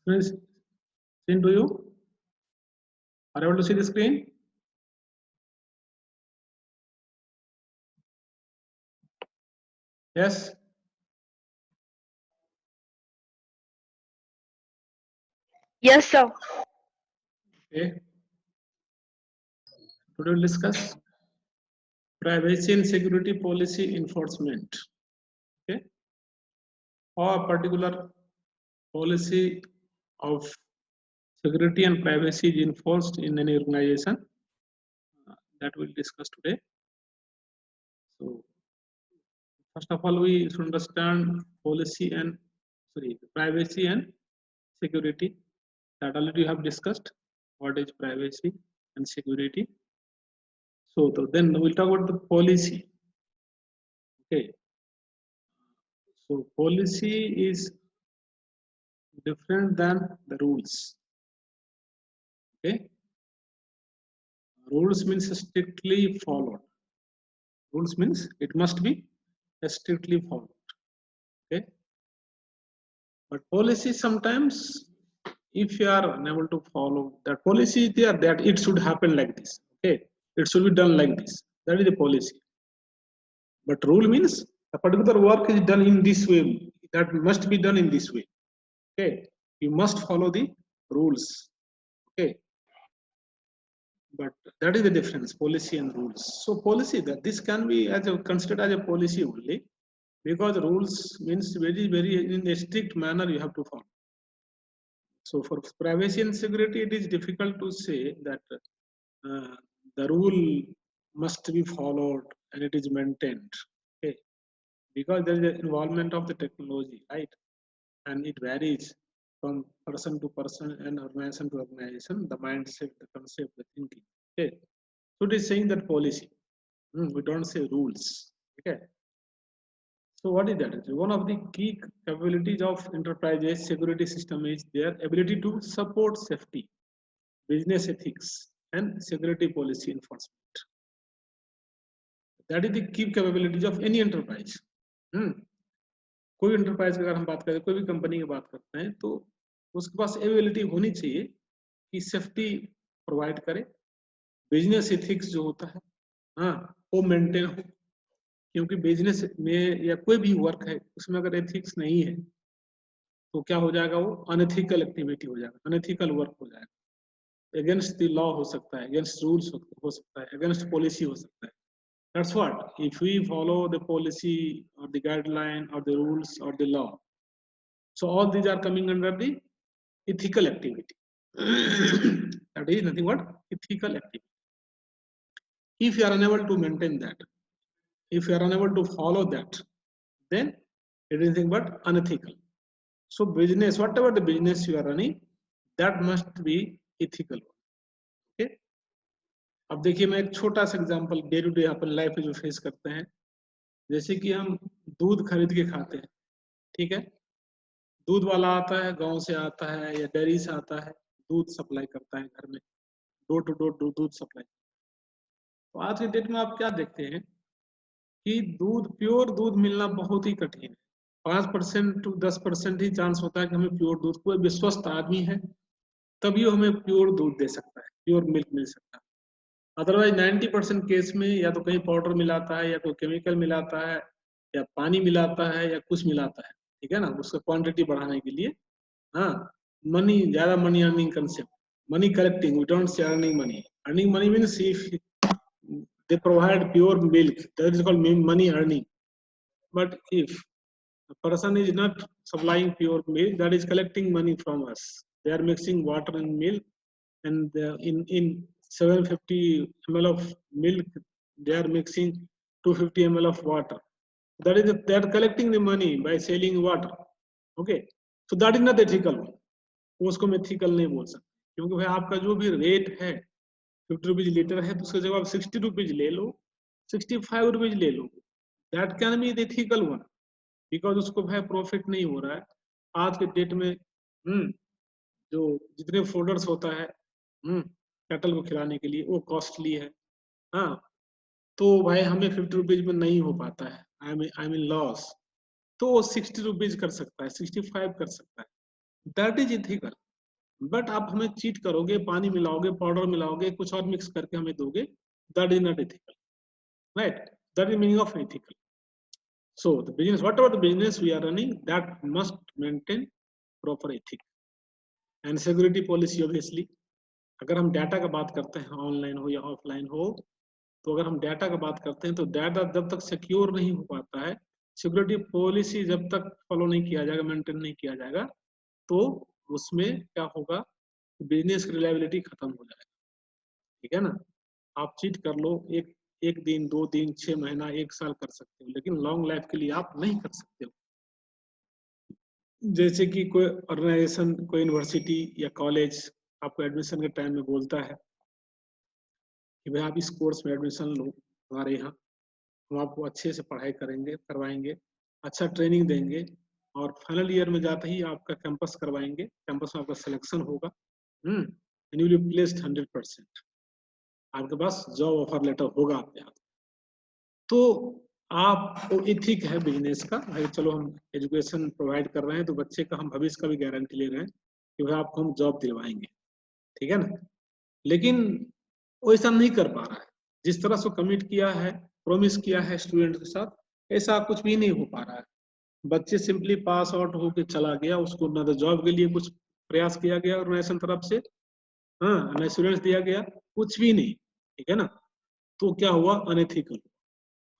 Screen is seen to you? Are you able to see the screen? Yes. Yes, sir. Okay. Today we'll discuss privacy and security policy enforcement. Okay. Or a particular policy of security and privacy is enforced in any organization. That we'll discuss today. So, first of all, we should understand privacy and security. That already we have discussed. What is privacy and security? So then we'll talk about the policy. Okay. So policy is different than the rules. Okay. Rules means strictly followed. Rules means it must be strictly followed. Okay. But policy sometimes, if you are unable to follow that policy, is there that it should happen like this. Okay. It should be done like this. That is the policy. But rule means a particular work is done in this way. That must be done in this way. Okay. You must follow the rules. Okay. But that is the difference, policy and rules. So policy, that this can be considered as a policy only, because rules means very in a strict manner you have to follow. So for privacy and security, it is difficult to say that the rule must be followed and it is maintained. Okay, because there is an involvement of the technology, right? And it varies from person to person and organization to organization, the mindset, the concept, the thinking. Okay, so it is saying that policy. We don't say rules. Okay. So what is that? One of the key capabilities of enterprises security system is their ability to support safety, business ethics, and security policy enforcement. That is the key capabilities of any enterprise. कोई enterprise की अगर हम बात करें, कोई भी company की बात करते हैं, तो उसके पास एबिलिटी होनी चाहिए कि सेफ्टी प्रोवाइड करे, बिजनेस एथिक्स जो होता है, वो मेंटेन हो, क्योंकि बिजनेस में या कोई भी वर्क है उसमें अगर एथिक्स नहीं है तो क्या हो जाएगा, वो अनएथिकल एक्टिविटी हो जाएगा, अनएथिकल वर्क हो जाएगा, अगेंस्ट द लॉ हो सकता है, अगेंस्ट रूल्स हो सकता है, अगेंस्ट पॉलिसी हो सकता है. That's what, if we follow the policy or the guideline or the rules or the law, so all these are coming under the ethical activity. That is nothing but ethical activity. If you are unable to maintain that, if you are unable to follow that, then it is nothing but unethical. So business, whatever the business you are running, that must be ethical. Okay. अब देखिए, मैं एक छोटा सा example day to day अपन life में जो face करते हैं, जैसे कि हम दूध खरीद के खाते हैं, ठीक है, दूध वाला आता है, गांव से आता है या डेयरी से आता है, दूध सप्लाई करता है घर में, डोर टू डोर दूध सप्लाई. तो आज के डेट में आप क्या देखते हैं कि दूध, प्योर दूध मिलना बहुत ही कठिन है. 5% to 10% ही चांस होता है कि हमें प्योर दूध, कोई विश्वस्त आदमी है तभी वो हमें प्योर दूध दे सकता है, प्योर मिल्क मिल सकता है. अदरवाइज 90% केस में या तो कहीं पाउडर मिलाता है, या कोई केमिकल मिलाता है, या पानी मिलाता है, या कुछ मिलाता है, ठीक है ना, उसका क्वांटिटी बढ़ाने के लिए. मनी, ज्यादा money earning concept, money collecting, we don't say earning money. Earning money means if they provide pure milk, that is called money earning. But if a person is not supplying pure milk, that is collecting money from us. They are mixing water and milk, and in 750 ml of milk they are mixing 250 ml of water. That is, they are collecting the money by selling water. Okay, so that is not ethical. उसको मैं ethical नहीं बोल सकता, क्योंकि भाई आपका जो भी रेट है 50 रुपीज लीटर है, तो उसका जब आप 60 रुपीज ले लो, 65 रुपीज ले लो, that can be the ethical one, because उसको भाई प्रॉफिट नहीं हो रहा है. आज के डेट में जो जितने फोडर्स होता है कैटल को खिलाने के लिए, वो कॉस्टली है. तो भाई हमें 50 रुपीज में नहीं हो पाता है, आई मीन लॉस. तो वो 60 रुपीज कर सकता है, 65 कर सकता है, दैट इज इथिकल। बट आप हमें चीट करोगे, पानी मिलाओगे, पाउडर मिलाओगे, कुछ और मिक्स करके हमें दोगे, that is not ethical, right? That is meaning of ethical. So the business, whatever the business we are running, that must maintain proper ethics and security policy. Obviously, अगर हम data का बात करते हैं, ऑनलाइन हो या ऑफलाइन हो, तो अगर हम डाटा का बात करते हैं तो डाटा जब तक सिक्योर नहीं हो पाता है, सिक्योरिटी पॉलिसी जब तक फॉलो नहीं किया जाएगा, मेंटेन नहीं किया जाएगा, तो उसमें क्या होगा, बिजनेस की रिलायबिलिटी खत्म हो जाएगा. ठीक है ना? आप चीट कर लो, एक दिन, 2 दिन, 6 महीना, 1 साल कर सकते हो, लेकिन लॉन्ग लाइफ के लिए आप नहीं कर सकते हो. जैसे कि कोई ऑर्गेनाइजेशन, कोई यूनिवर्सिटी या कॉलेज आपको एडमिशन के टाइम में बोलता है कि भाई आप इस कोर्स में एडमिशन लो हमारे यहाँ, हम आपको अच्छे से पढ़ाई करेंगे, करवाएंगे, अच्छा ट्रेनिंग देंगे, और फाइनल ईयर में जाते ही आपका कैंपस करवाएंगे, कैंपस में आपका सिलेक्शन होगा, and you will be placed 100%. आपके पास जॉब ऑफर लेटर होगा आपके हाथ. तो आप इथिक है बिजनेस का, भाई चलो हम एजुकेशन प्रोवाइड कर रहे हैं तो बच्चे का हम भविष्य का भी गारंटी ले रहे हैं कि भाई आपको हम जॉब दिलवाएंगे. ठीक है ना? लेकिन वो ऐसा नहीं कर पा रहा है. जिस तरह से कमिट किया है, प्रॉमिस किया है स्टूडेंट के साथ, ऐसा कुछ भी नहीं हो पा रहा है. बच्चे सिंपली पास आउट होकर चला गया, उसको ना तो जॉब के लिए कुछ प्रयास किया गया ऑर्गेनाइजेशन तरफ से, हाँ, ना एश्योरेंस दिया गया, कुछ भी नहीं. ठीक है ना? तो क्या हुआ, अनएथिकल.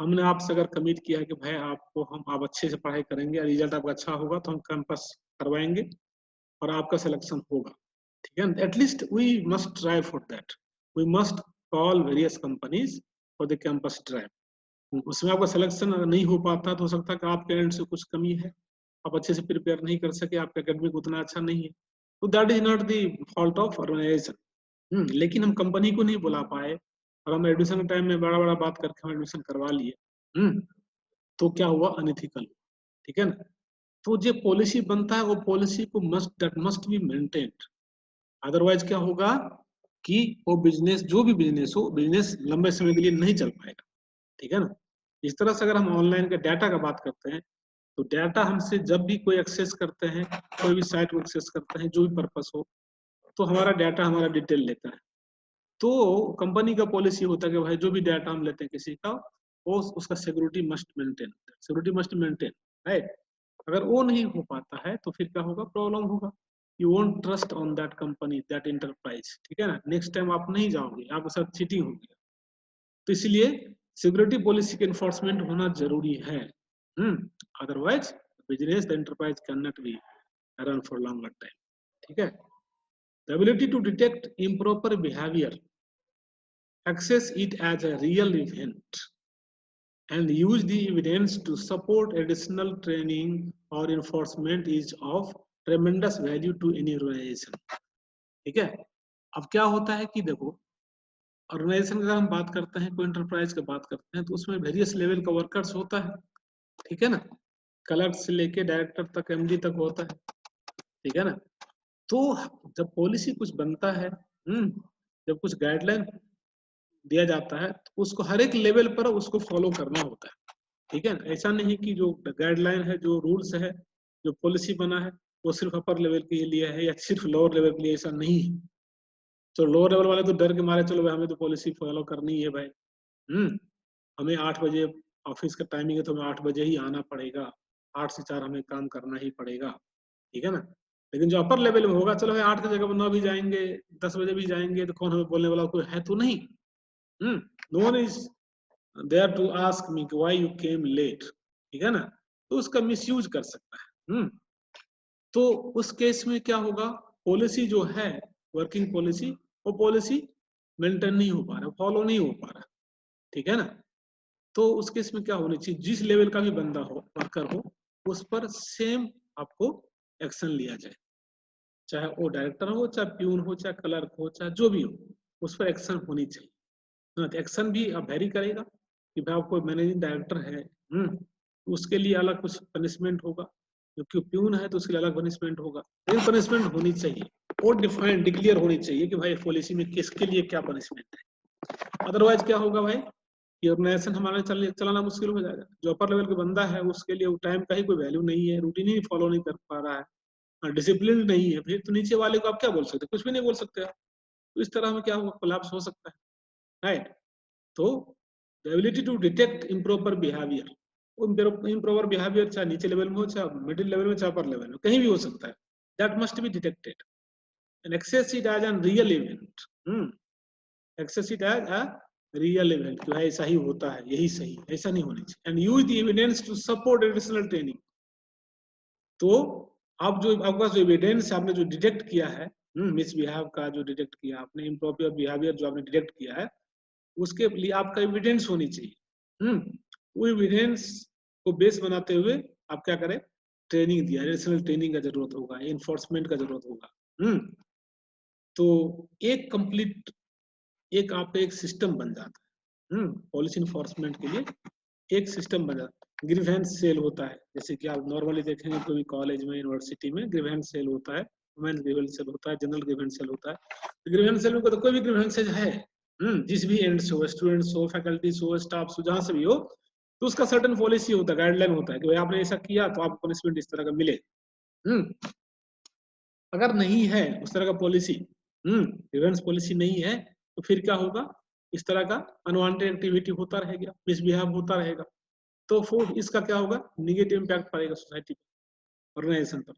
हमने आपसे अगर कमिट किया कि भाई आपको आप अच्छे से पढ़ाई करेंगे, रिजल्ट आपका अच्छा होगा तो हम कैंपस करवाएंगे और आपका सिलेक्शन होगा. ठीक है, at least we must try for that. We must call various companies for the campus drive. उसमें आपका सिलेक्शन नहीं हो पाता तो हो सकता है कि आपके एंड से कुछ कमी है, आप अच्छे से प्रिपेयर नहीं कर सके, आपका एकेडमिक उतना अच्छा नहीं है, तो that is not the fault of organisation. लेकिन हम कंपनी को नहीं बुला पाए और हम एडमिशन के टाइम में बड़ा बड़ा बात करके हम एडमिशन करवा लिए, तो क्या हुआ, अनइथिकल. ठीक है ना? तो जो पॉलिसी बनता है वो पॉलिसी को मस्ट बी मेंटेन्ड. अदरवाइज क्या होगा कि वो बिजनेस, जो भी बिजनेस हो, बिजनेस लंबे समय के लिए नहीं चल पाएगा. ठीक है ना? इस तरह से अगर हम ऑनलाइन के डाटा का बात करते हैं तो डाटा हमसे जब भी कोई एक्सेस करते हैं, कोई भी साइट को एक्सेस करते हैं, जो भी पर्पस हो, तो हमारा डाटा हमारा डिटेल लेता है. तो कंपनी का पॉलिसी होता है कि भाई जो भी डाटा हम लेते हैं किसी का, वो उसका सिक्योरिटी मस्ट मेंटेन, राइट? अगर वो नहीं हो पाता है तो फिर क्या होगा, प्रॉब्लम होगा. You won't trust on that company, that enterprise. ठीक है ना? नेक्स्ट टाइम आप नहीं जाओगे, आपके साथ चीटिंग होगी. तो इसलिए सिक्योरिटी पॉलिसी के इन्फोर्समेंट होना जरूरी है. Otherwise business, the enterprise can not be run for longer time. ठीक है? The ability to detect improper behaviour, access it as a real event, and use the evidence to support additional training or enforcement is of tremendous value to any organization. ठीक है? अब क्या होता है कि देखो, ऑर्गेनाइजेशन का हम बात करते हैं, कोई एंटरप्राइज की बात करते हैं, तो उसमें वेरियस लेवल का वर्कर्स होता है. ठीक है ना? क्लर्क से लेके डायरेक्टर तक, एमडी तक होता है. ठीक है ना? तो जब पॉलिसी कुछ बनता है, जब कुछ गाइडलाइन दिया जाता है, तो उसको हर एक लेवल पर उसको फॉलो करना होता है. ठीक है? ऐसा नहीं कि जो गाइडलाइन है, जो रूल्स है, जो पॉलिसी बना है, वो सिर्फ अपर लेवल के लिए है या सिर्फ लोअर लेवल के लिए, ऐसा नहीं है. तो लोअर लेवल वाले तो डर के मारे, चलो भाई हमें तो पॉलिसी फॉलो करनी है भाई, हमें 8 बजे ऑफिस का टाइमिंग है तो हमें 8 बजे ही आना पड़ेगा, 8 से 4 हमें काम करना ही पड़ेगा. ठीक है ना? लेकिन जो अपर लेवल में होगा, चलो भाई 8 की जगह 9 भी जाएंगे, 10 बजे भी जाएंगे, तो कौन हमें बोलने वाला, कोई है तो नहीं. No one is there to ask me why you came late. ठीक है ना? तो उसका मिसयूज कर सकता है. तो उस केस में क्या होगा, पॉलिसी जो है, वर्किंग पॉलिसी, वो पॉलिसी मेंटेन नहीं हो पा रहा, फॉलो नहीं हो पा रहा. ठीक है ना? तो उस केस में क्या होनी चाहिए, जिस लेवल का भी बंदा हो, वर्कर हो, उस पर सेम आपको एक्शन लिया जाए. चाहे वो डायरेक्टर हो, चाहे प्यून हो, चाहे क्लर्क हो, चाहे जो भी हो, उस पर एक्शन होनी चाहिए. एक्शन भी अब वेरी करेगा कि भाई आपको मैनेजिंग डायरेक्टर है, तो उसके लिए अलग कुछ पनिशमेंट होगा, क्योंकि प्यून है तो उसके लिए अलग पनिशमेंट होगा. लेकिन पनिशमेंट होनी चाहिए और डिफाइंड, डिक्लेयर होनी चाहिए कि भाई पॉलिसी में किसके लिए क्या पनिशमेंट है. अदरवाइज क्या होगा भाई, ये ऑर्गेनाइजेशन हमारे चलाना मुश्किल हो जाएगा. जो अपर लेवल का बंदा है उसके लिए टाइम का ही कोई वैल्यू नहीं है, रूटीन ही फॉलो नहीं कर पा रहा है, डिसिप्लिन नहीं है, फिर तो नीचे वाले को आप क्या बोल सकते, कुछ भी नहीं बोल सकते आप। तो इस तरह में क्या होगा, कोलैप्स हो सकता है, राइट। तो the ability to detect improper behaviour, improper behaviour चाहे नीचे लेवल में हो, चाहे मिडिल लेवल में, चाहे अपर लेवल में, कहीं भी हो सकता है, that must be detected and access it as an real event, access it as a real event, जो है ऐसा ही होता है, यही सही, ऐसा नहीं होना चाहिए, and use the evidence to support additional training. तो आप जो आपके पास जो एविडेंस आपने जो डिटेक्ट किया है, मिसबिहेव का जो डिटेक्ट किया आपने, इम्प्रॉपर बिहेवियर जो आपने डिटेक्ट किया है, उसके लिए आपका एविडेंस होनी चाहिए। वो एविडेंस को बेस बनाते हुए आप क्या करें, ट्रेनिंग दिया, एडिशनल ट्रेनिंग का जरूरत होगा, इन्फोर्समेंट का जरूरत होगा। तो एक कंप्लीट एक आपका एक सिस्टम बन जाता है, पॉलिसी इन्फोर्समेंट के लिए एक सिस्टम बन जाता है। ग्रीवेंस सेल होता है, जैसे कि आप नॉर्मली देखेंगे कोई कॉलेज में, यूनिवर्सिटी में ग्रीवेंस सेल होता है, वुमेन ग्रीवेंस सेल होता है, जनरल ग्रीवेंस सेल होता है। ग्रीवेंस सेल में तो कोई भी ग्रीवेंस है, जिस भी एंड से हो, स्टूडेंट्स हो, फैकल्टीज हो, स्टाफ हो, जहां से भी हो, तो उसका सर्टेन पॉलिसी होता है, गाइडलाइन होता है कि भाई आपने ऐसा किया तो आपको पनिशमेंट इस तरह का मिले। अगर नहीं है उस तरह का पॉलिसी, ग्रीवेंस पॉलिसी नहीं है, तो फिर क्या होगा, इस तरह का अनवांटेड एक्टिविटी होता रहेगा, मिसबिहेव होता रहेगा, तो फिर इसका क्या होगा, निगेटिव इम्पैक्ट पड़ेगा सोसाइटी पर, ऑर्गेनाइजेशन पर।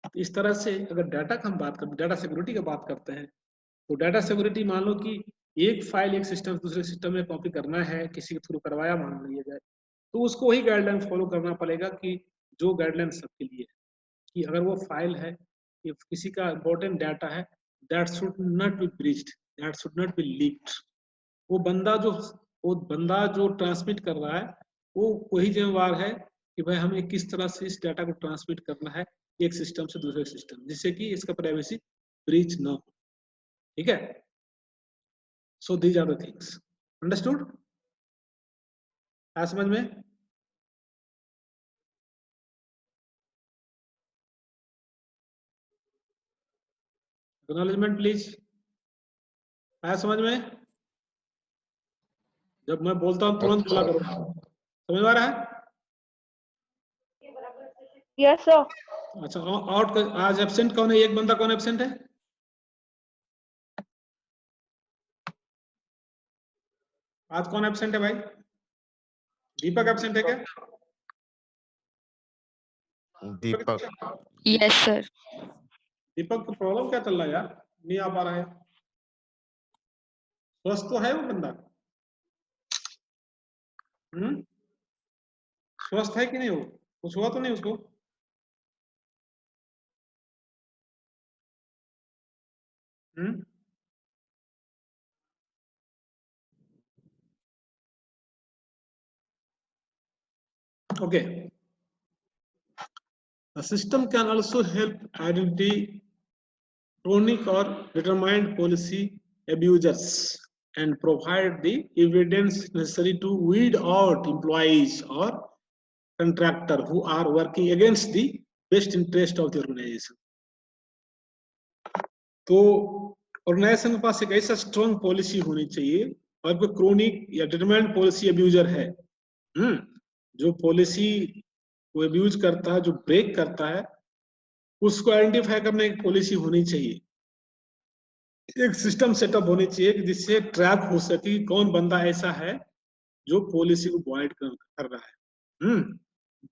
तो इस तरह से अगर डाटा का हम बात करते, डाटा सिक्योरिटी का बात करते हैं, तो डाटा सिक्योरिटी मान लो कि एक फाइल एक सिस्टम दूसरे सिस्टम में कॉपी करना है, किसी के थ्रू करवाया मान लिया जाए, तो उसको वही गाइडलाइन फॉलो करना पड़ेगा कि जो गाइडलाइन सबके लिए है, कि अगर वो फाइल है, if किसी का इंपॉर्टेंट डाटा है, that should not be breached, that should not be leaked। वो बंदा जो ट्रांसमिट कर रहा है, वो वही जिम्मेवार है कि भाई हमें किस तरह से इस डाटा को ट्रांसमिट करना है एक सिस्टम से दूसरे सिस्टम, जिससे कि इसका प्राइवेसी ब्रीच ना हो, ठीक है। So these are the things, understood, समझ में। एक्नॉलेजमेंट प्लीज, आया समझ में। जब मैं बोलता हूँ तुरंत बोला करो, समझ में आ रहा है। Yes, sir. अच्छा, और आज एब्सेंट कौन है, एक बंदा कौन एब्सेंट है, आज कौन एब्सेंट है भाई, दीपक एब्सेंट है क्या, दीपक। Yes, sir. दीपक को प्रॉब्लम क्या चल रहा है यार, नहीं आ पा रहा है, स्वस्थ तो है वो बंदा, स्वस्थ है कि नहीं, वो कुछ हुआ तो नहीं उसको, okay. The system can also help identify chronic or determined policy abusers and provide the evidence necessary to weed out employees or contractor who are working against the best interest of the organization। तो organisation के पास एक ऐसा strong policy होनी चाहिए, और कोई chronic या determined policy abuser है, जो पॉलिसी को अब्यूज करता है, जो ब्रेक करता है, उसको आइडेंटिफाई करने की पॉलिसी होनी चाहिए, एक सिस्टम सेटअप होनी चाहिए कि जिससे ट्रैक हो सके कौन बंदा ऐसा है जो पॉलिसी को वॉइड कर रहा है,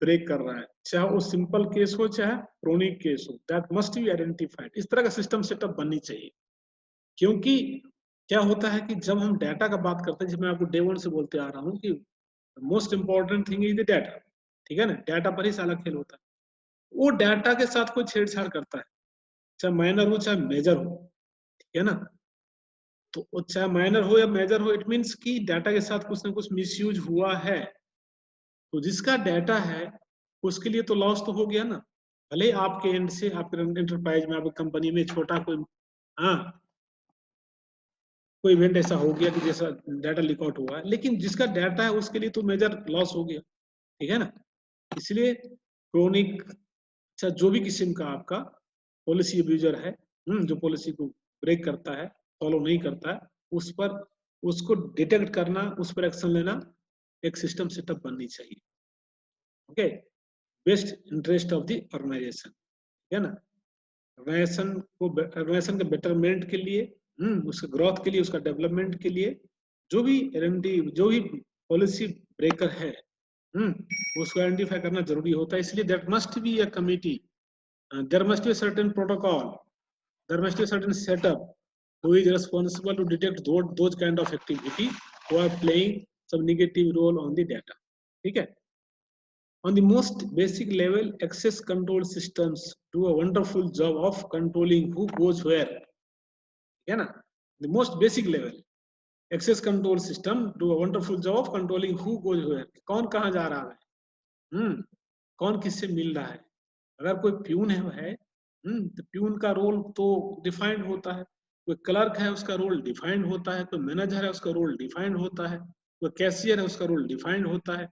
ब्रेक कर रहा है, चाहे वो सिंपल केस हो चाहे क्रोनिक केस हो, दैट मस्ट बी आइडेंटिफाइड। इस तरह का सिस्टम सेटअप बननी चाहिए, क्योंकि क्या होता है कि जब हम डाटा का बात करते हैं, जिसमें आपको डे वन से बोलते आ रहा हूँ कि most important thing is the data, ठीक है ना, डाटा पर ही सारा खेल होता है। वो डाटा के साथ कोई छेड़छाड़ करता है, चाहे माइनर हो चाहे मेजर हो, ठीक है ना, तो चाहे माइनर हो या मेजर हो, इट मीन्स कि डाटा के साथ कुछ ना कुछ मिसयूज हुआ है, तो जिसका डाटा है उसके लिए तो लॉस तो हो गया ना, भले आपके एंड से, आपके एंटरप्राइज में, आपकी कंपनी में छोटा कोई कोई इवेंट ऐसा हो गया कि जैसा डाटा लीक आउट हुआ है, लेकिन जिसका डाटा है उसके लिए तो मेजर लॉस हो गया, ठीक है ना। इसलिए क्रोनिक, अच्छा जो भी किस्म का आपका पॉलिसी अब्यूजर है, जो पॉलिसी को ब्रेक करता है, फॉलो नहीं करता है, उस पर उसको डिटेक्ट करना, उस पर एक्शन लेना, एक सिस्टम सेटअप बननी चाहिए, okay, best interest of the organisation, ठीक है ना। ऑर्गेनाइजेशन के बेटरमेंट के लिए, उसके ग्रोथ के लिए, उसका डेवलपमेंट के लिए जो भी एलएमडी, जो भी पॉलिसी ब्रेकर है, उसको आइडेंटिफाई करना जरूरी होता है। इसलिए there must be a committee, there must be certain protocol, there must be certain setup who is responsible to detect those kind of activity who are playing some negative role on the data. ठीक है? On the most basic level, access control systems do a wonderful job of controlling who goes where. है ना? The most basic level, access control system do a wonderful job of controlling who goes where. कौन कहाँ जा रहा है, कौन किससे मिल रहा है। अगर कोई प्यून है, तो प्यून का रोल तो डिफाइंड होता है, कोई क्लर्क है उसका रोल डिफाइंड होता है, कोई मैनेजर है उसका रोल डिफाइंड होता है, कोई कैशियर है उसका रोल डिफाइंड होता है,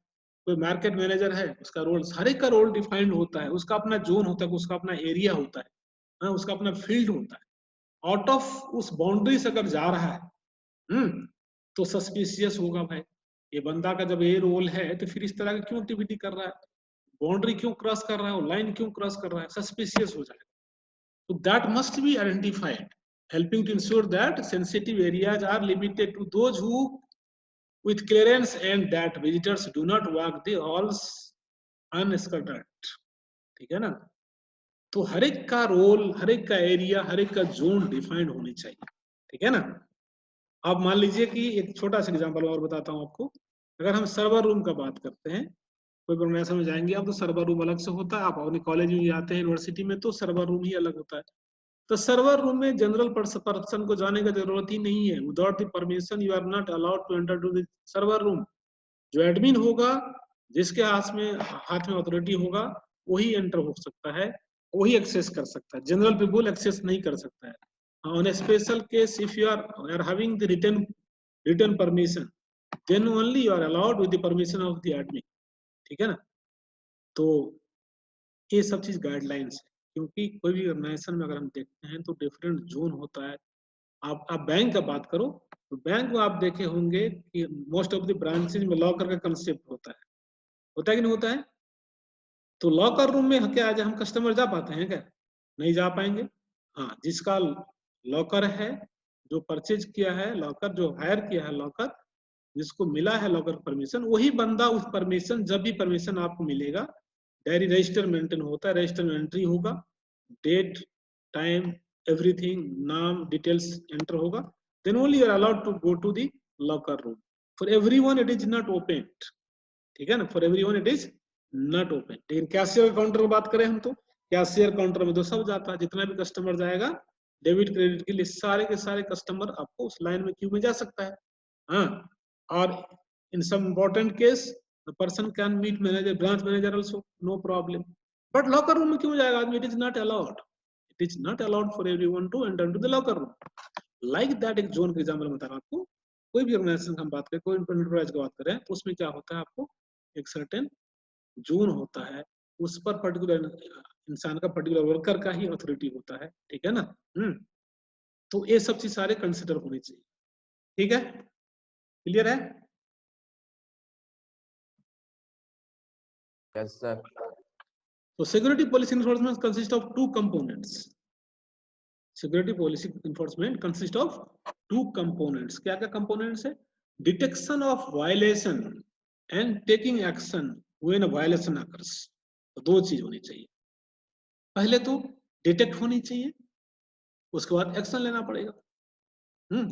कोई मार्केट मैनेजर है उसका रोल, हर एक का रोल डिफाइंड होता है, उसका अपना जोन होता है, उसका अपना एरिया होता है, उसका अपना फील्ड होता है। आउट ऑफ उस बाउंड्री से अगर जा रहा है, तो सस्पिशियस होगा भाई, ये बंदा का जब ये रोल है तो फिर इस तरह की क्यों एक्टिविटी कर रहा है, बाउंड्री क्यों क्रॉस कर रहा है, लाइन क्यों क्रॉस कर रहा है, सस्पिशियस हो जाएगा। तो that must be identified, helping to ensure that sensitive areas are limited to those who with clearance and that visitors do not walk the halls unescorted. ठीक है ना? तो हर एक का रोल, हर एक का एरिया, हर एक का जोन डिफाइंड होनी चाहिए। ठीक है ना? अब मान लीजिए कि एक छोटा सा एग्जांपल और बताता हूं आपको। अगर हम सर्वर रूम का बात करते हैं, कोई ऑर्गेनाइजेशन में जाएंगे आप तो सर्वर रूम अलग से होता है, आप अपने कॉलेज में जाते हैं, यूनिवर्सिटी में, तो सर्वर रूम ही अलग होता है। तो सर्वर रूम में जनरल पर्सन को जाने का जरूरत ही नहीं है। Without the permission you are not allowed to enter to the server room. जो एडमिन होगा, जिसके हाथ में अथॉरिटी होगा, वही एंटर हो सकता है, वही एक्सेस कर सकता है। जनरल पीपल एक्सेस नहीं कर सकता है। On a special case if you are having the written permission, then only you are allowed with the permission of the admin. ठीक है ना? तो ये सब चीज गाइडलाइंस है, क्योंकि कोई भी ऑर्गेनाइजेशन में अगर हम देखते हैं तो डिफरेंट जोन होता है। आप बैंक का बात करो तो बैंक में आप देखे होंगे कि मोस्ट ऑफ द ब्रांचेज में लॉकर का कंसेप्ट होता है कि नहीं होता है? तो लॉकर रूम में क्या आज हम कस्टमर जा पाते हैं क्या? नहीं जा पाएंगे। हाँ, जिसका लॉकर है, जो परचेज किया है लॉकर, जो हायर किया है लॉकर, जिसको मिला है लॉकर परमिशन, वही बंदा उस परमिशन, जब भी परमिशन आपको मिलेगा, डायरी रजिस्टर मेंटेन होता है, रजिस्टर में एंट्री होगा, डेट, टाइम, एवरीथिंग, नाम, डिटेल्स एंटर होगा, then only you are allowed to go to the locker room. For everyone it is not open. ठीक है ना? For everyone it is not open. लेकिन कैशियर काउंटर की बात करें हम तो कैशियर काउंटर में तो सब जाता है, जितना भी कस्टमर जाएगा डेबिट क्रेडिट के लिए, सारे के सारे कस्टमर आपको उस लाइन में क्यू में जा सकता है। हाँ, और in some important case the person can meet manager, branch manager also, no problem. But locker room में क्यों जाएगा आदमी? It is not allowed. It is not allowed for everyone to enter into the locker room. Like that, एक zone का example बता रहा हूं आपको। कोई भी ऑर्गेनाइजेशन हम बात करें, कोई एंटरप्राइज की बात करें, तो उसमें क्या होता है, आपको एक सर्टेन जोन होता है, उस पर पर्टिकुलर इंसान का, पर्टिकुलर वर्कर का ही अथॉरिटी होता है। ठीक है ना? तो ये सब चीज सारे कंसिडर होनी चाहिए। ठीक है? क्लियर है? Yes, sir. So security policy enforcement consists of two components. Security policy enforcement consists of two components. क्या क्या components है? Detection of violation and taking action when a violation occurs. तो दो चीज होनी चाहिए। पहले तो डिटेक्ट होनी चाहिए, उसके बाद एक्शन लेना पड़ेगा।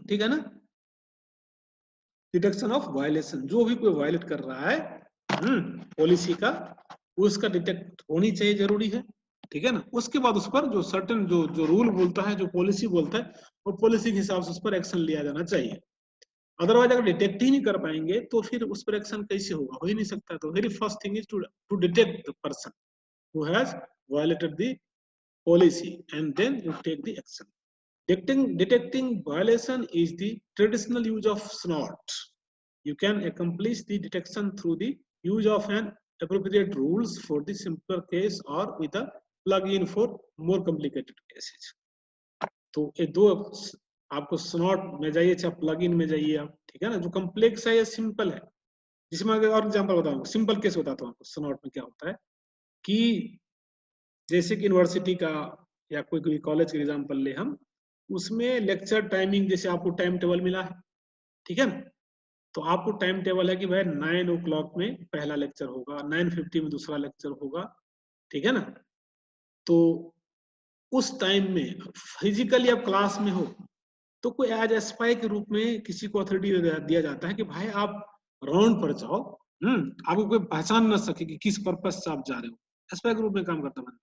ठीक है ना? डिटेक्शन ऑफ वायलेशन, जो भी कोई वायलेट कर रहा है पॉलिसी का, उसका डिटेक्ट होनी चाहिए, जरूरी है। ठीक है ना? उसके बाद उस पर जो सर्टेन जो रूल बोलता है, जो पॉलिसी बोलता है, वो पॉलिसी के हिसाब से उस पर एक्शन लिया जाना चाहिए। अदरवाइज अगर डिटेक्ट ही नहीं कर पाएंगे तो फिर उस पर एक्शन कैसे होगा? हो ही नहीं सकता। तो very first thing is to detect the person who has violated the policy and then you take the action. Detecting violation is the traditional use of SNOT. You can accomplish the detection through the use of an appropriate rules for the simpler case or with a plug-in for more complicated cases. तो ये दो आपको SNOT में जाइए, चाहे plug-in में जाइए आप। ठीक है ना? जो कम्प्लेक्स है या सिंपल है, जिसमें और एग्जाम्पल बताऊंगा, सिंपल केस बताता हूँ आपको। SNOT में क्या होता है कि जैसे कि यूनिवर्सिटी का या कोई कॉलेज का एग्जाम्पल ले हम, उसमें लेक्चर टाइमिंग जैसे आपको टाइम टेबल मिला है, ठीक है ना, तो आपको टाइम टेबल है कि भाई 9 o'clock में पहला लेक्चर होगा, 9:50 में दूसरा लेक्चर होगा, ठीक है ना। तो उस टाइम में फिजिकली आप क्लास में हो तो कोई एज एस्पाई के रूप में किसी को अथॉरिटी दिया जाता है कि भाई आप राउंड पर जाओ, आपको कोई पहचान ना सके कि किस पर्पज से आप जा रहे हो, एस्पाई के रूप में काम करता बंदा।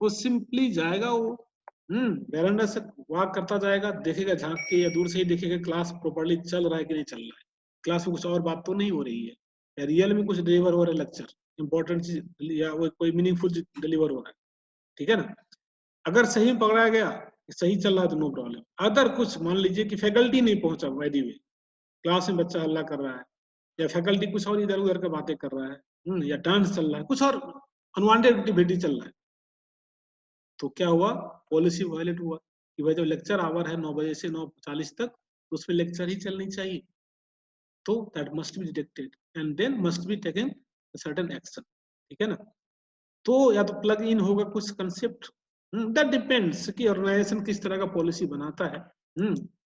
वो सिंपली जाएगा, वो बरामदा से वॉक करता जाएगा, देखेगा झांक के या दूर से ही देखेगा क्लास प्रॉपर्ली चल रहा है कि नहीं चल रहा है, क्लास में कुछ और बात तो नहीं हो रही है, या रियल में कुछ डिलीवर हो रहा है लेक्चर, इंपॉर्टेंट चीज या वो कोई मीनिंगफुल डिलीवर हो रहा है, ठीक है ना। अगर सही में पकड़ा गया, सही चल रहा है तो नो प्रॉब्लम। अगर कुछ मान लीजिए कि फैकल्टी नहीं पहुंचा बाय द वे, क्लास में बच्चा हल्ला कर रहा है या फैकल्टी कुछ और इधर उधर का बातें कर रहा है, या डांस चल रहा है, कुछ और अनवांटेड एक्टिविटी चल रहा है, तो क्या हुआ, पॉलिसी वायलेट हुआ कि भाई जब लेक्चर आवर है 9 बजे से 9:40 तक, तो उसमें लेक्चर ही चलनी चाहिए, तो that must be detected and then must be taken certain action, ठीक है ना। तो या तो प्लग इन होगा कुछ कंसेप्ट, दैट डिपेंड्स कि ऑर्गेनाइजेशन किस तरह का पॉलिसी बनाता है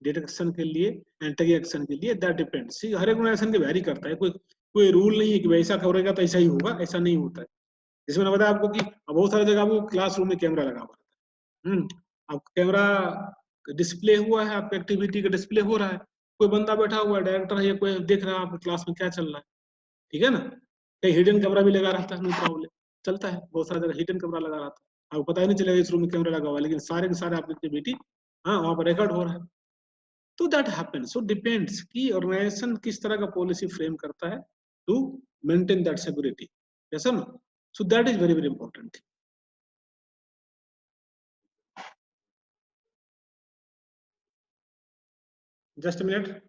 डिटेक्शन के लिए, एंटी एक्शन के लिए, दैट डिपेंड्स। हर ऑर्गेनाइजेशन के वैरी करता है, कोई रूल नहीं है कि वैसा करेगा तो ऐसा ही होगा, ऐसा नहीं होता है। जैसे मैंने बताया आपको कि बहुत सारी जगह आपको क्लासरूम में कैमरा लगा हुआ है, अब कैमरा डिस्प्ले हुआ है, आपकी एक्टिविटी का डिस्प्ले हो रहा है, कोई बंदा बैठा हुआ है, डायरेक्टर है या कोई देख रहा है आपके क्लास में क्या चल रहा है, ठीक है ना। कहीं हिडन कैमरा भी लगा रहता है, नो प्रॉब्लम, चलता है, बहुत सारी जगह हिडन कैमरा लगा रहता है, आपको पता ही नहीं चलेगा इस रूम में कैमरा लगा हुआ है, लेकिन सारे के सारे आपकी एक्टिविटी वहाँ पर रिकॉर्ड हो रहा है। तो दैट हैपेंस, सो डिपेंड्स कि ऑर्गेनाइजेशन किस तरह का पॉलिसी फ्रेम करता है to maintain that security, yes और no. So that is very very important. Just a minute.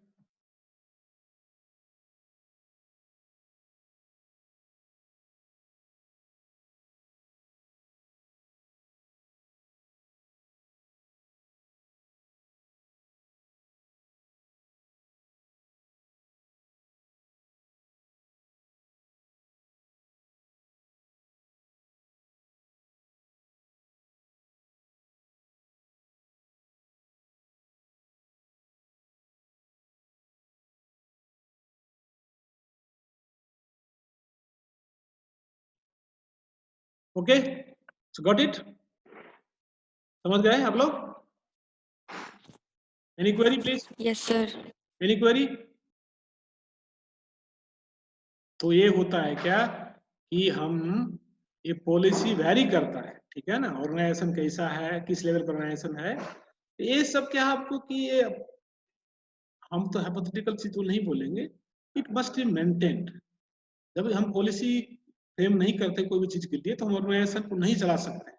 Okay, so got it, समझ गए आप लोग? Any query please? Yes, sir. Any query? तो ये होता है क्या कि हम ये पॉलिसी वैरी करता है, ठीक है ना, ऑर्गेनाइजेशन कैसा है, किस लेवल पर ऑर्गेनाइजेशन है, ये सब क्या आपको कि ये हम तो हाइपोथेटिकल चीज तो नहीं बोलेंगे, इट मस्ट बी मेंटेन्ड। जब हम पॉलिसी फ्रेम नहीं करते कोई भी चीज के लिए तो हम ऑर्गेनाइजेशन को नहीं चला सकते,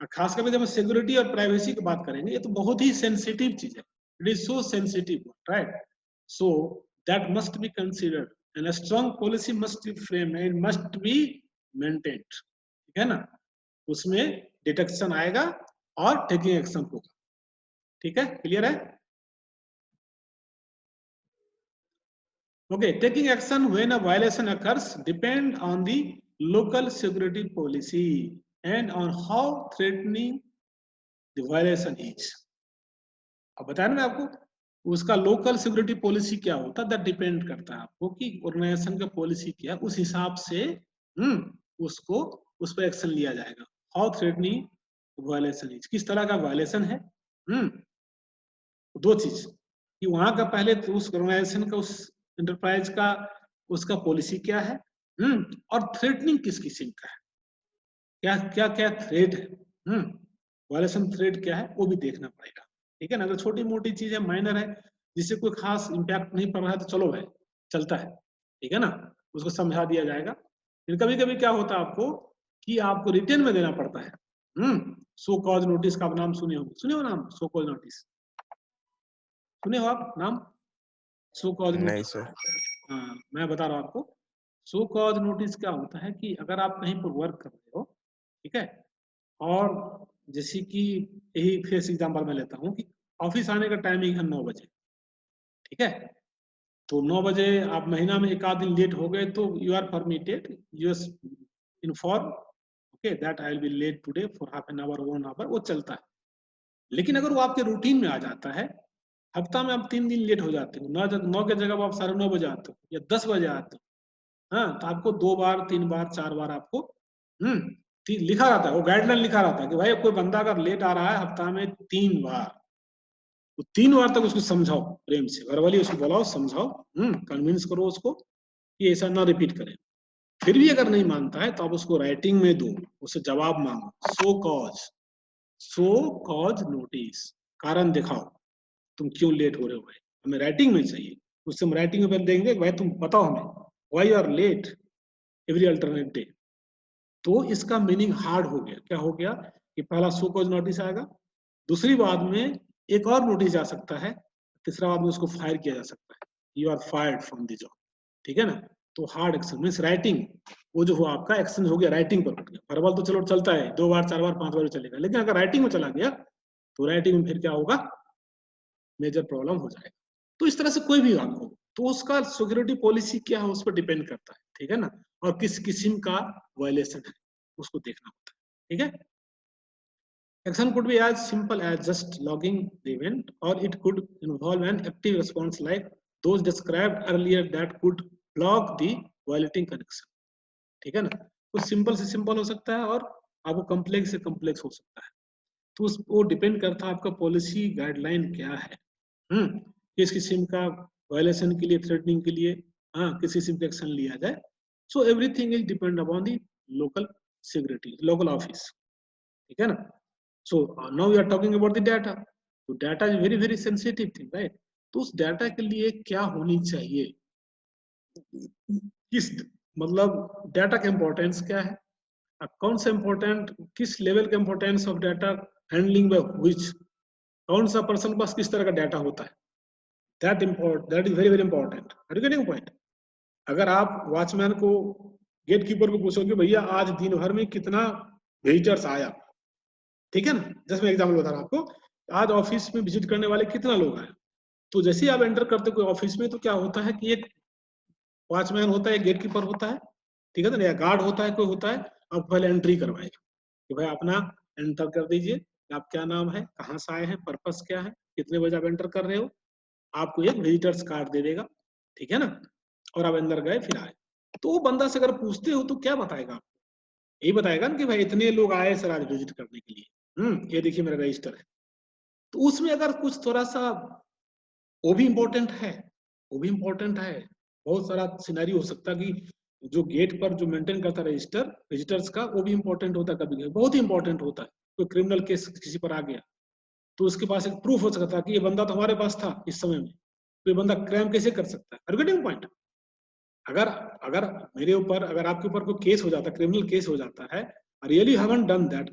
और खास करके जब हम सिक्योरिटी और प्राइवेसी की बात करेंगे, ये तो बहुत ही सेंसिटिव चीज है, it is so sensitive, right. So that must be considered and a strong policy must be frame and must be maintained, ठीक है ना। उसमें डिटेक्शन आएगा और टेकिंग एक्शन होगा, ठीक है, क्लियर है? Okay, taking action when a violation occurs depend on the local security policy and on how threatening the violation is. अब बताया ना आपको, उसका लोकल सिक्योरिटी पॉलिसी क्या होता है, दैट डिपेंड करता है आपको कि ऑर्गेनाइजेशन का पॉलिसी क्या है, उस हिसाब से उसको उस पर एक्शन लिया जाएगा। हाउ थ्रेटनिंग वायलेशन इज, किस तरह का वायलेशन है, दो चीज कि वहां का पहले तो उस ऑर्गेनाइजेशन का, उस एंटरप्राइज का, उसका पॉलिसी क्या है, और थ्रेटनिंग किस किस्म का है, क्या क्या क्या थ्रेट है, वायलेशन थ्रेट क्या है, वो भी देखना पड़ेगा, ठीक है ना। अगर छोटी मोटी चीज है, माइनर है, जिससे कोई खास इम्पैक्ट नहीं पड़ रहा है, तो चलो भाई चलता है, ठीक है ना, उसको समझा दिया जाएगा। फिर कभी कभी क्या होता है आपको कि आपको रिटर्न में देना पड़ता है, सो कॉज नोटिस का आप नाम सुने हो नाम, सो कॉज नोटिस सुने हो आप नाम, सो कॉज नहीं नोटिस? सर। हाँ, मैं बता रहा हूँ आपको, सो कॉज नोटिस क्या होता है कि अगर आप कहीं पर वर्क कर रहे हो, ठीक है, और जैसे कि यही फेस एग्जांपल मैं लेता हूँ कि ऑफिस आने का टाइमिंग है 9 बजे, ठीक है, तो 9 बजे आप महीना में एक आध दिन लेट हो गए तो you are permitted, you inform okay that I will be late today for half an hour 1 hour, वो चलता है, लेकिन अगर वो आपके रूटीन में आ जाता है, हफ्ता में आप 3 दिन लेट हो जाते हो, 9 के जगह आप 9:30 बजे आते हो या 10 बजे आते हो, हाँ, तो आपको 2 बार 3 बार 4 बार आपको लिखा रहता है, वो गाइडलाइन लिखा रहता है कि भाई कोई बंदा अगर लेट आ रहा है हफ्ता में 3 बार, तो 3 बार तक उसको समझाओ प्रेम से, घर वाली उसको बुलाओ, समझाओ, कन्विंस करो उसको कि ऐसा ना रिपीट करे। फिर भी अगर नहीं मानता है तो आप उसको राइटिंग में दो, उससे जवाब मांगो, सो कॉज नोटिस, कारण दिखाओ तुम क्यों लेट हो रहे हो, भाई हमें राइटिंग में चाहिए। उससे हम राइटिंग में देंगे, भाई तुम बताओ हमें why are late every alternate day. तो इसका मीनिंग हार्ड हो गया, क्या हो गया कि पहला सो कॉज नोटिस आएगा, दूसरी बात में एक और नोटिस जा सकता है, तीसरा बात में उसको फायर किया जा सकता है, you are fired from the job, ठीक है ना। तो हार्ड एक्शन मीन्स राइटिंग, वो जो हुआ आपका एक्शन हो गया राइटिंग पर उठ गया। वर्बल तो चलो चलता है, 2 बार 4 बार 5 बार चलेगा, लेकिन अगर राइटिंग में चला गया तो राइटिंग में फिर क्या होगा, मेजर प्रॉब्लम हो जाएगा। तो इस तरह से कोई भी आपको, तो उसका सिक्योरिटी पॉलिसी क्या है उस पर डिपेंड करता है, ठीक है ना, और किस किस्म का वायलेशन है उसको देखना होता है, ठीक है। Action could be as simple as just logging the event, or it could involve an active response like those described earlier that could block the violating connection, ठीक है ना। कुछ सिंपल से सिंपल हो सकता है और आपको कम्प्लेक्स से कम्प्लेक्स हो सकता है, तो उस वो डिपेंड करता है आपका पॉलिसी गाइडलाइन क्या है, किस किस्म का वायलेशन के लिए, थ्रेटनिंग के लिए, हाँ, किस किस्म का एक्शन लिया जाए। So everything is depend upon the local security, local office, ठीक है ना। So now we are talking about the data. So data is very very sensitive thing, right? तो उस डाटा के लिए क्या होनी चाहिए, किस मतलब डाटा का इंपॉर्टेंस क्या है, कौन सा इंपॉर्टेंट, किस लेवल का importance of data handling by which, कौन सा पर्सन के पास किस तरह का डाटा होता है, that is very very important. Are you getting point? अगर आप वॉचमैन को, गेट कीपर को पूछोगे भैया आज दिन भर में कितना विजिटर्स आया, ठीक है ना, जैसे मैं एग्जाम्पल बता रहा हूँ आपको, आज ऑफिस में विजिट करने वाले कितना लोग आए, तो जैसे ही आप एंटर करते कोई ऑफिस में, तो क्या होता है कि एक वॉचमैन होता है, एक गेट कीपर होता है, ठीक है ना, या गार्ड होता है, कोई होता है, आप पहले एंट्री करवाएगा कि भाई अपना एंटर कर दीजिए, आप क्या नाम है, कहाँ से आए हैं, पर्पस क्या है, कितने बजे आप एंटर कर रहे हो, आपको एक विजिटर्स कार्ड दे देगा, ठीक है ना, और आप अंदर गए फिर आए। तो वो बंदा से अगर पूछते हो तो क्या बताएगा आपको, यही बताएगा ना कि भाई इतने लोग आए सर आज विजिट करने के लिए, ये देखिए मेरा रजिस्टर है। तो उसमें अगर कुछ थोड़ा सा, वो भी इम्पोर्टेंट है, वो भी इम्पोर्टेंट है, बहुत सारा सिनेरियो हो सकता है कि जो गेट पर जो मेंटेन करता है रजिस्टर विजिटर्स का, वो भी इम्पोर्टेंट होता है, कभी बहुत ही इम्पोर्टेंट होता है। कोई क्रिमिनल केस किसी पर आ गया तो उसके पास एक प्रूफ हो सकता है कि ये बंदा तो हमारे पास था इस समय में, तो ये बंदा क्राइम कैसे कर सकता है। Getting point? अगर अगर मेरे ऊपर, अगर आपके ऊपर कोई केस हो जाता है, क्रिमिनल केस हो जाता है, रियली हैवंट डन दैट,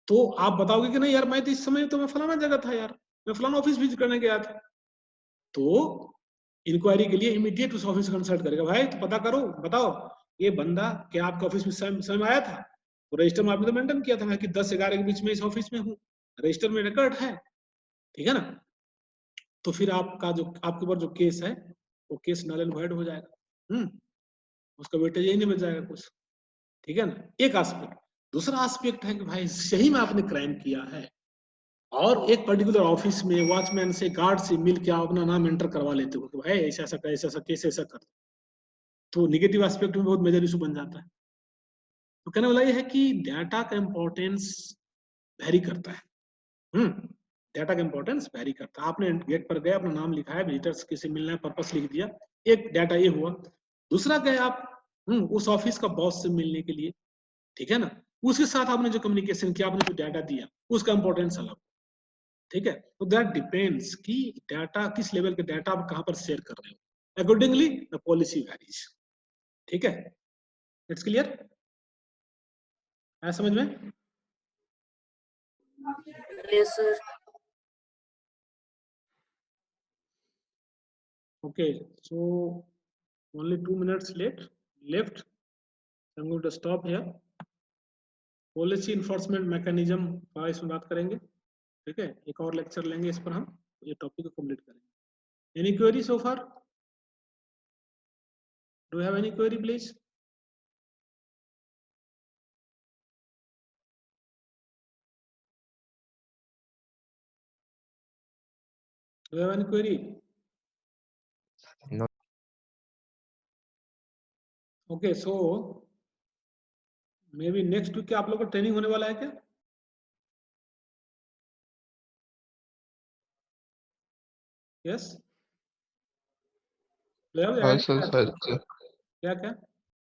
तो आप बताओगे कि नहीं यार मैं तो इस समय तो मैं फलाना जगह था यार, मैं फलाना ऑफिस विजिट करने गया था। तो इंक्वायरी के लिए इमीडिएट उस ऑफिस कंसल्ट करेगा, भाई तो पता करो, बताओ ये बंदा क्या आपके ऑफिस में समय आया था, तो रजिस्टर में आपने तो मेंटेन किया था मैं कि 10 से 11 के बीच में इस ऑफिस में हूँ, रजिस्टर में रिकॉर्ड है, ठीक है ना। तो फिर आपका जो आपके ऊपर जो केस है वो केस नल एंड वॉइड हो जाएगा, उसका वेटेज यही नहीं बच जाएगा कुछ, ठीक है ना, एक एस्पेक्ट। दूसरा एस्पेक्ट है कि भाई सही में आपने क्राइम किया है और एक पर्टिकुलर ऑफिस में वॉचमैन से, गार्ड से मिल के आप अपना नाम एंटर करवा लेते हो कि भाई ऐसा ऐसा कर, ऐसा ऐसा केस ऐसा कर, तो निगेटिव एस्पेक्ट में बहुत मेजर इशू बन जाता है। तो कहने वाला ये है कि डाटा का इंपॉर्टेंस वेरी करता है, डाटा का इंपॉर्टेंस वेरी करता है। आपने गेट पर गए, अपना नाम लिखा है, विजिटर्स किसी मिलना है, पर्पस लिख दिया, एक डाटा ये हुआ। दूसरा गए आप उस ऑफिस का बॉस से मिलने के लिए, ठीक है ना, उसके साथ आपने जो कम्युनिकेशन किया, आपने जो डाटा दिया, उसका इंपॉर्टेंस अलग, ठीक है। तो दैट डिपेंड्स कि डाटा किस लेवल के डाटा आप कहां पर शेयर कर रहे हो, अकॉर्डिंगली द पॉलिसी वैरीज, ठीक है। इट्स क्लियर, है समझ में? Yes, sir. Okay, so only 2 minutes left. I'm going to stop here. Policy enforcement mechanism का इसमें बात करेंगे, ठीक है, एक और लेक्चर लेंगे इस पर हम, ये टॉपिक को कंप्लीट करेंगे। Any query so far? Do have any query please? Do you have any query? No. Okay, so maybe next week क्या आप लोग का ट्रेनिंग होने वाला है क्या? Yes. हाँ सर, क्या क्या?